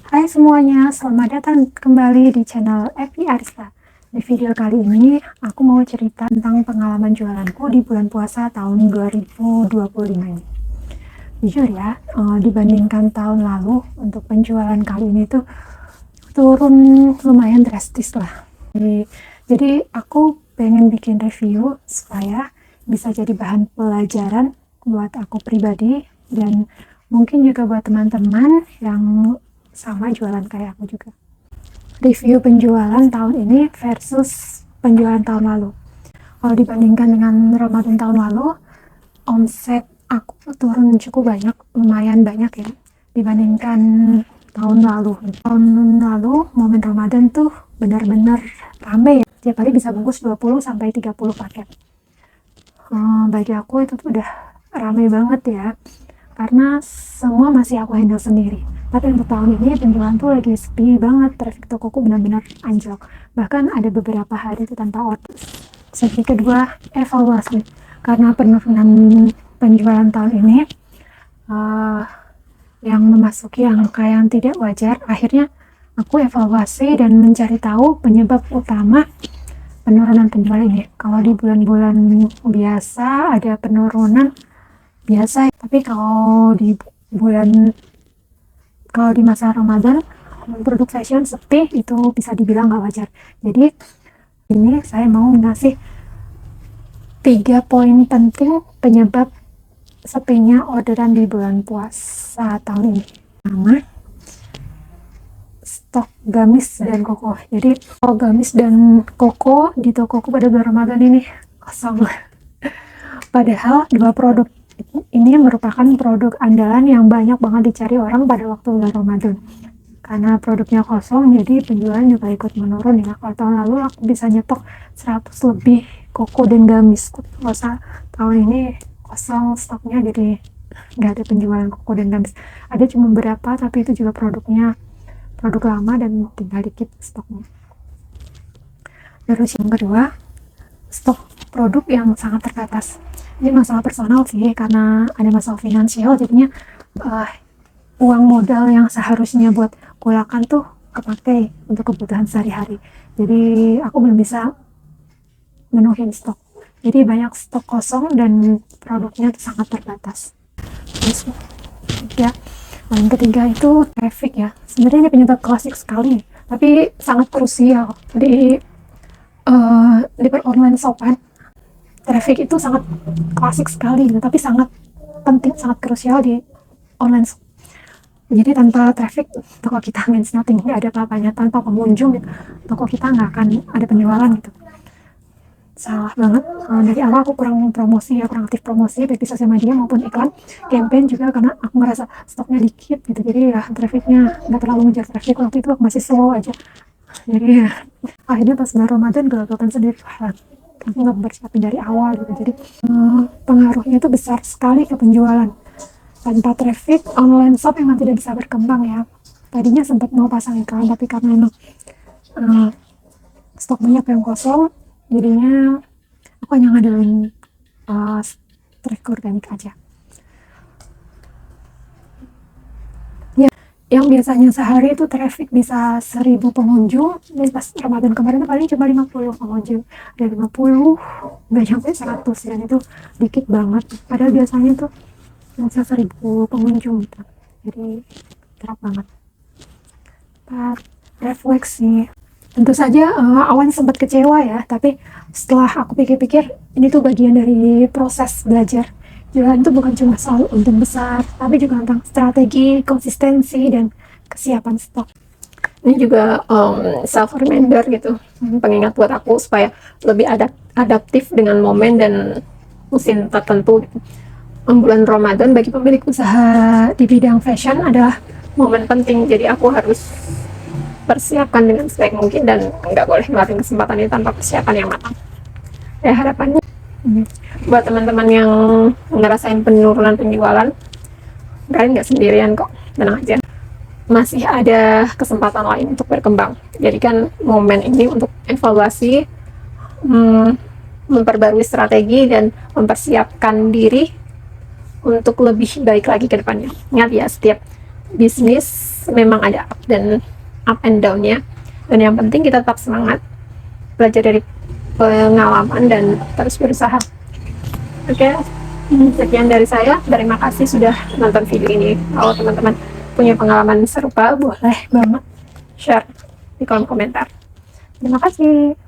Hai semuanya, selamat datang kembali di channel Evi Arista. Di video kali ini, aku mau cerita tentang pengalaman jualanku di bulan puasa tahun 2025 ini. Jujur ya, dibandingkan tahun lalu, untuk penjualan kali ini tuh turun lumayan drastis lah. Jadi aku pengen bikin review supaya bisa jadi bahan pelajaran buat aku pribadi dan mungkin juga buat teman-teman yang sama jualan kayak aku juga. Review penjualan tahun ini versus penjualan tahun lalu. Kalau dibandingkan dengan Ramadan tahun lalu, omset aku turun cukup banyak, lumayan banyak ya, dibandingkan tahun lalu. Tahun lalu momen Ramadan tuh benar-benar rame ya, tiap hari bisa bungkus 20-30 paket. Bagi aku itu tuh udah rame banget ya, karena semua masih aku handle sendiri. Tapi untuk tahun ini penjualan tuh lagi sepi banget, traffic tokoku benar-benar anjlok. Bahkan ada beberapa hari itu tanpa order. Sesi kedua, evaluasi. Karena penurunan penjualan tahun ini yang memasuki angka yang tidak wajar, akhirnya aku evaluasi dan mencari tahu penyebab utama penurunan penjualan ini. Kalau di bulan-bulan biasa ada penurunan biasa, tapi kalau di masa Ramadan produk fashion sepi, itu bisa dibilang nggak wajar. Jadi ini saya mau ngasih 3 poin penting penyebab sepinya orderan di bulan puasa tahun ini. Pertama, stok gamis dan koko. Jadi gamis dan koko di tokoku pada bulan Ramadan ini kosong. Padahal dua produk ini merupakan produk andalan yang banyak banget dicari orang pada waktu bulan Ramadan. Karena produknya kosong, jadi penjualan juga ikut menurun ya. Kalau tahun lalu aku bisa nyetok 100 lebih koko dan gamis. Puasa tahun ini kosong stoknya, jadi nggak ada penjualan koko dan gamis. Ada cuma beberapa, tapi itu juga produknya produk lama dan tinggal dikit stoknya. Terus yang kedua, stok produk yang sangat terbatas. Ini masalah personal sih, karena ada masalah finansial, jadinya uang modal yang seharusnya buat kulakan tuh kepakai untuk kebutuhan sehari-hari. Jadi aku belum bisa menuhin stok. Jadi banyak stok kosong dan produknya tuh sangat terbatas. Terus yang ketiga itu traffic ya. Sebenarnya ini penyebab klasik sekali, tapi sangat krusial di online shopan. Traffic itu sangat klasik sekali, tapi sangat penting, sangat krusial di online shop. Jadi tanpa traffic, toko kita means nothing, nggak ada apa-apanya. Tanpa pengunjung, toko kita nggak akan ada penjualan gitu. Salah banget. Dari awal aku kurang aktif promosi baik di sosial media maupun iklan, campaign juga, karena aku ngerasa stoknya dikit gitu. Jadi ya trafficnya nggak terlalu ngejar traffic. Waktu itu aku masih slow aja. Jadi ya akhirnya pas bulan Ramadan gagal sendiri. Aku nggak bersiapin dari awal gitu. Jadi pengaruhnya itu besar sekali ke penjualan. Tanpa traffic, online shop memang tidak bisa berkembang ya. Tadinya sempat mau pasang iklan, tapi karena emang stok banyak yang kosong, jadinya aku hanya ngandelin traffic organik aja. Ya, yang biasanya sehari itu traffic bisa 1000 pengunjung, dan pas Ramadan kemarin itu paling cuma 50 pengunjung. Dari 50 nggak sampai 100, dan itu dikit banget. Padahal biasanya tuh bisa 1000 pengunjung gitu. Jadi drop banget. Refleksi, tentu saja awalnya sempat kecewa ya, tapi setelah aku pikir-pikir, ini tuh bagian dari proses belajar. Jualan itu bukan cuma soal untung besar, tapi juga tentang strategi, konsistensi, dan kesiapan stok. Ini juga self reminder gitu, pengingat buat aku supaya lebih adaptif dengan momen dan musim tertentu gitu. Bulan Ramadan bagi pemilik usaha di bidang fashion adalah momen penting, jadi aku harus persiapkan dengan sebaik mungkin dan nggak boleh ngelarin kesempatan ini tanpa persiapan yang matang. Ya, harapannya buat teman-teman yang ngerasain penurunan penjualan, kalian nggak sendirian kok, tenang aja, masih ada kesempatan lain untuk berkembang. Jadikan momen ini untuk evaluasi, memperbarui strategi, dan mempersiapkan diri untuk lebih baik lagi ke depannya. Ingat ya, setiap bisnis memang ada up and down-nya, dan yang penting kita tetap semangat, belajar dari pengalaman dan terus berusaha. Oke, sekian dari saya. Terima kasih sudah nonton video ini. Kalau teman-teman punya pengalaman serupa, boleh banget share di kolom komentar. Terima kasih.